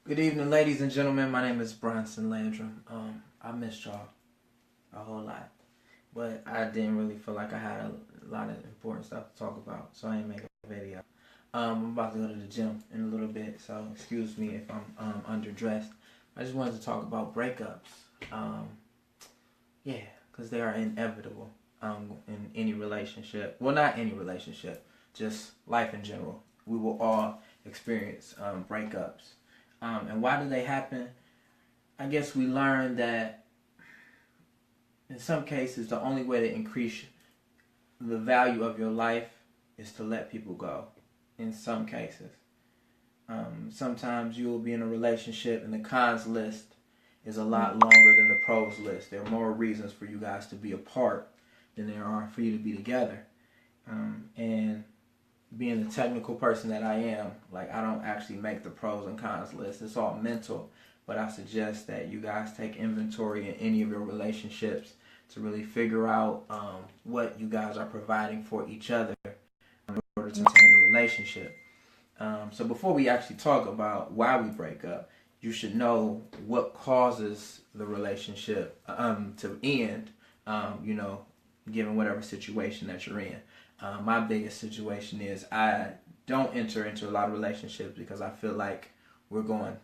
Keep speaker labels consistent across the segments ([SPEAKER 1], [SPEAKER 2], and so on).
[SPEAKER 1] Good evening, ladies and gentlemen. My name is Bronsen Landrum. I missed y'all a whole lot, but I didn't really feel like I had a lot of important stuff to talk about, so I didn't make a video. I'm about to go to the gym in a little bit, so excuse me if I'm underdressed. I just wanted to talk about breakups. Yeah, because they are inevitable in any relationship. Well, not any relationship, just life in general. We will all experience breakups. And why do they happen? I guess we learned that in some cases the only way to increase the value of your life is to let people go. In some cases. Sometimes you will be in a relationship and the cons list is a lot longer than the pros list. There are more reasons for you guys to be apart than there are for you to be together. And being the technical person that I am, like, I don't actually make the pros and cons list. It's all mental, but I suggest that you guys take inventory in any of your relationships to really figure out what you guys are providing for each other in order to maintain a relationship. So before we actually talk about why we break up, you should know what causes the relationship to end, given whatever situation that you're in. My biggest situation is I don't enter into a lot of relationships because I feel like we're going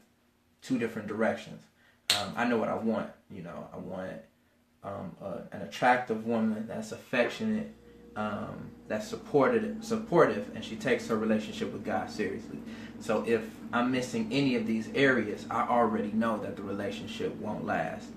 [SPEAKER 1] two different directions. I know what I want. I want an attractive woman that's affectionate, that's supportive, and she takes her relationship with God seriously. So if I'm missing any of these areas, I already know that the relationship won't last.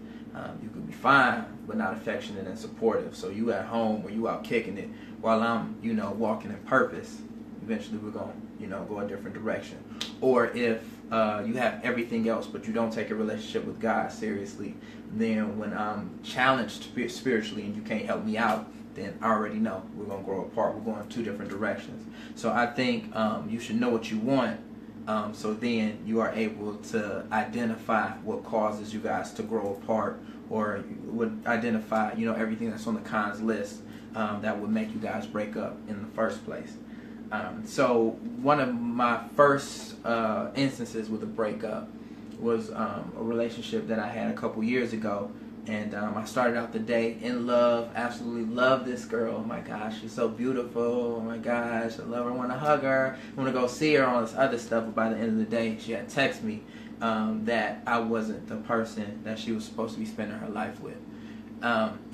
[SPEAKER 1] You could be fine, but not affectionate and supportive. So you at home or you out kicking it while I'm, walking in purpose. Eventually we're going to, go a different direction. Or if you have everything else, but you don't take a relationship with God seriously, then when I'm challenged spiritually and you can't help me out, then I already know we're going to grow apart. We're going two different directions. So I think you should know what you want. So then you are able to identify what causes you guys to grow apart, or would identify, everything that's on the cons list that would make you guys break up in the first place. So one of my first instances with a breakup was a relationship that I had a couple years ago. And I started out the day in love, absolutely love this girl. Oh my gosh, she's so beautiful. Oh my gosh, I love her, I want to hug her, I want to go see her, all this other stuff. But by the end of the day, she had texted me that I wasn't the person that she was supposed to be spending her life with.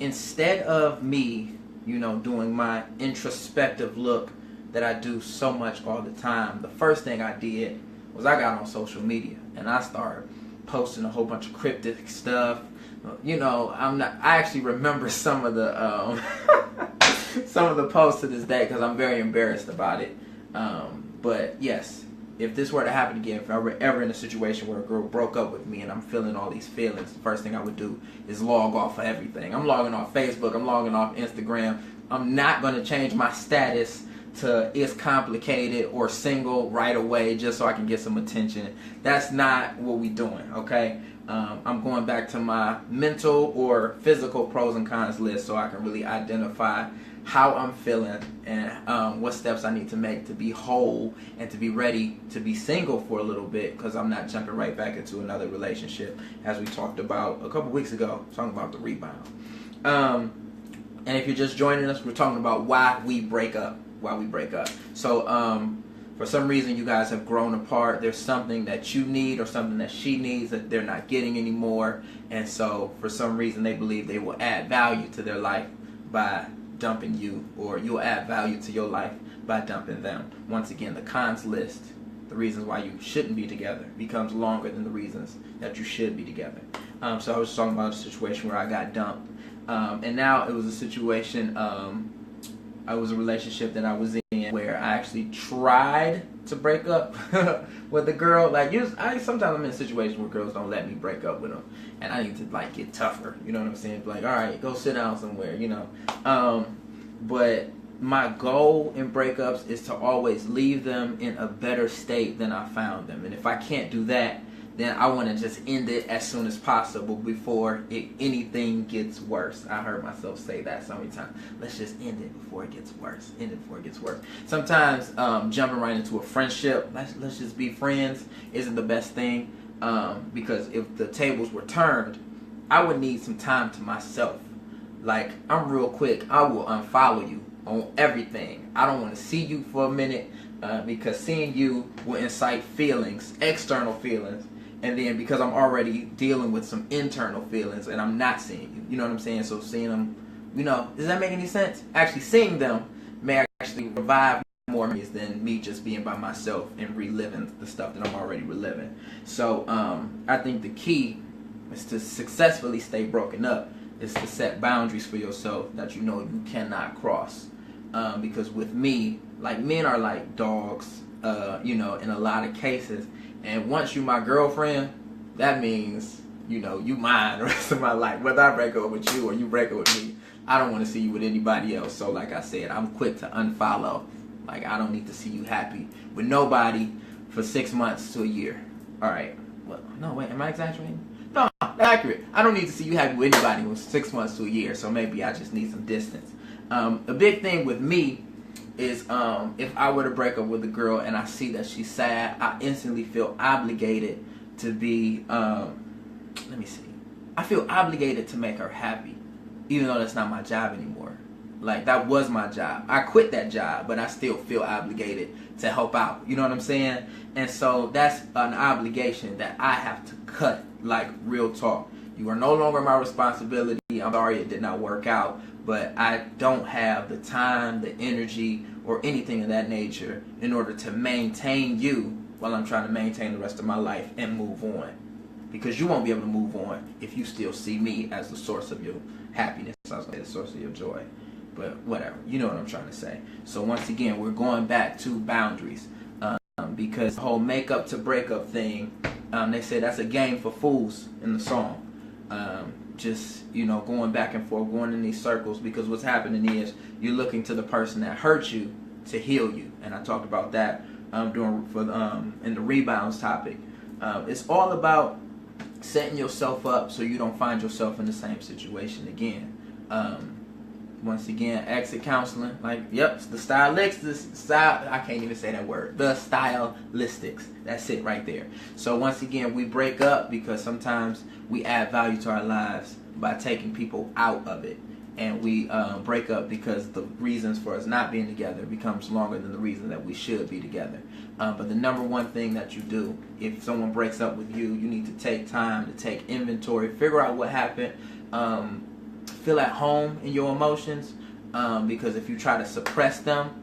[SPEAKER 1] Instead of me, doing my introspective look that I do so much all the time, the first thing I did was I got on social media and I started posting a whole bunch of cryptic stuff. I actually remember some of the some of the posts to this day because I'm very embarrassed about it. But yes, if this were to happen again, if I were ever in a situation where a girl broke up with me and I'm feeling all these feelings, the first thing I would do is log off of everything. I'm logging off Facebook. I'm logging off Instagram. I'm not going to change my status to "it's complicated" or "single" right away just so I can get some attention. That's not what we're doing, okay? I'm going back to my mental or physical pros and cons list so I can really identify how I'm feeling and what steps I need to make to be whole and to be ready to be single for a little bit, because I'm not jumping right back into another relationship, as we talked about a couple weeks ago, talking about the rebound. And if you're just joining us, we're talking about why we break up. So for some reason you guys have grown apart. There's something that you need or something that she needs that they're not getting anymore, and so for some reason they believe they will add value to their life by dumping you, or you'll add value to your life by dumping them. Once again, the cons list, the reasons why you shouldn't be together, becomes longer than the reasons that you should be together. So I was talking about a situation where I got dumped, and now it was a situation, it was a relationship that I was in where I actually tried to break up with a girl. Sometimes I'm in a situation where girls don't let me break up with them, and I need to get tougher. You know what I'm saying? All right, go sit down somewhere. But my goal in breakups is to always leave them in a better state than I found them, and if I can't do that, then I want to just end it as soon as possible before anything gets worse. I heard myself say that so many times. Let's just end it before it gets worse. End it before it gets worse. Sometimes jumping right into a friendship, let's just be friends, isn't the best thing. Because if the tables were turned, I would need some time to myself. Like, I'm real quick. I will unfollow you on everything. I don't want to see you for a minute, because seeing you will incite feelings, external feelings. And then because I'm already dealing with some internal feelings and I'm not seeing you. You know what I'm saying? So seeing them, does that make any sense? Actually seeing them may actually revive more memories than me just being by myself and reliving the stuff that I'm already reliving. So I think the key is to successfully stay broken up is to set boundaries for yourself that you cannot cross. Because with me, like, men are like dogs, in a lot of cases. And once you my girlfriend, that means, you mine the rest of my life. Whether I break up with you or you break up with me, I don't want to see you with anybody else. So like I said, I'm quick to unfollow. Like, I don't need to see you happy with nobody for 6 months to a year. All right. Well, no, wait, am I exaggerating? No, that's accurate. I don't need to see you happy with anybody for 6 months to a year. So maybe I just need some distance. A big thing with me is if I were to break up with a girl and I see that she's sad, I instantly feel obligated to be, I feel obligated to make her happy, even though that's not my job anymore. Like, that was my job. I quit that job, but I still feel obligated to help out. You know what I'm saying? And so that's an obligation that I have to cut, like, real talk. You are no longer my responsibility. I'm sorry it did not work out, but I don't have the time, the energy, or anything of that nature in order to maintain you while I'm trying to maintain the rest of my life and move on. Because you won't be able to move on if you still see me as the source of your happiness. I was going to say the source of your joy. But whatever. You know what I'm trying to say. So once again, we're going back to boundaries. Because the whole make up to break up thing, they say that's a game for fools in the song. Going back and forth, going in these circles, because what's happening is you're looking to the person that hurt you to heal you. And I talked about that in the rebounds topic. It's all about setting yourself up so you don't find yourself in the same situation again. Once again, exit counseling, the stylistics, I can't even say that word, the stylistics, that's it right there. So once again, we break up because sometimes we add value to our lives by taking people out of it. And we break up because the reasons for us not being together becomes longer than the reason that we should be together. But the number one thing that you do, if someone breaks up with you, you need to take time to take inventory, figure out what happened, feel at home in your emotions, because if you try to suppress them,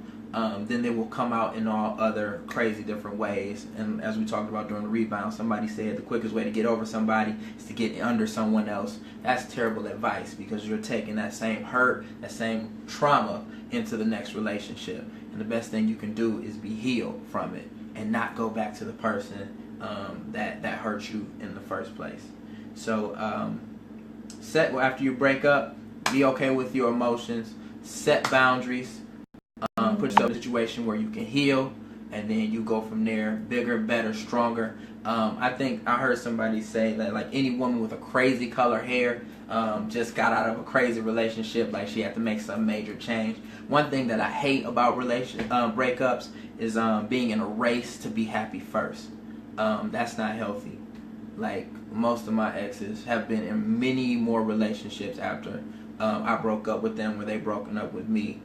[SPEAKER 1] then they will come out in all other crazy different ways. And as we talked about during the rebound, somebody said the quickest way to get over somebody is to get under someone else. That's terrible advice, because you're taking that same hurt, that same trauma into the next relationship. And the best thing you can do is be healed from it and not go back to the person that hurt you in the first place. So after you break up, be okay with your emotions, set boundaries, put yourself in a situation where you can heal, and then you go from there, bigger, better, stronger. I think I heard somebody say that, like, any woman with a crazy color hair just got out of a crazy relationship, like she had to make some major change. One thing that I hate about breakups is being in a race to be happy first. That's not healthy. Like, most of my exes have been in many more relationships after I broke up with them, or they broken up with me.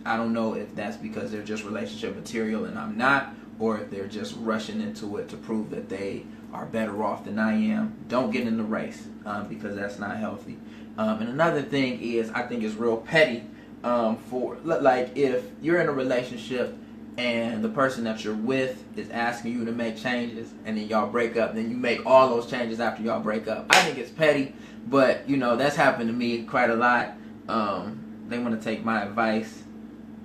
[SPEAKER 1] I don't know if that's because they're just relationship material and I'm not, or if they're just rushing into it to prove that they are better off than I am. Don't get in the race, because that's not healthy. And another thing is, I think it's real petty if you're in a relationship and the person that you're with is asking you to make changes, and then y'all break up, then you make all those changes after y'all break up. I think it's petty, but that's happened to me quite a lot. They want to take my advice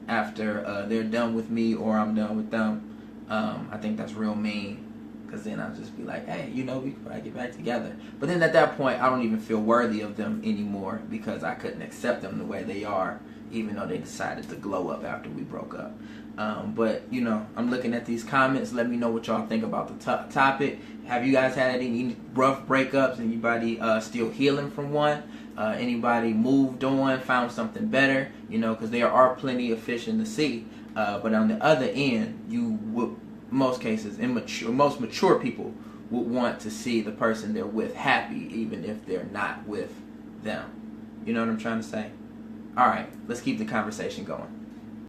[SPEAKER 1] after they're done with me or I'm done with them. I think that's real mean, because then I'll just be like, hey, we could probably get back together. But then at that point, I don't even feel worthy of them anymore, because I couldn't accept them the way they are, even though they decided to glow up after we broke up. But I'm looking at these comments. Let me know what y'all think about the topic. Have you guys had any rough breakups? Anybody still healing from one? Anybody moved on, found something better? Because there are plenty of fish in the sea. But on the other end, most cases, most mature people would want to see the person they're with happy, even if they're not with them. You know what I'm trying to say? All right, let's keep the conversation going.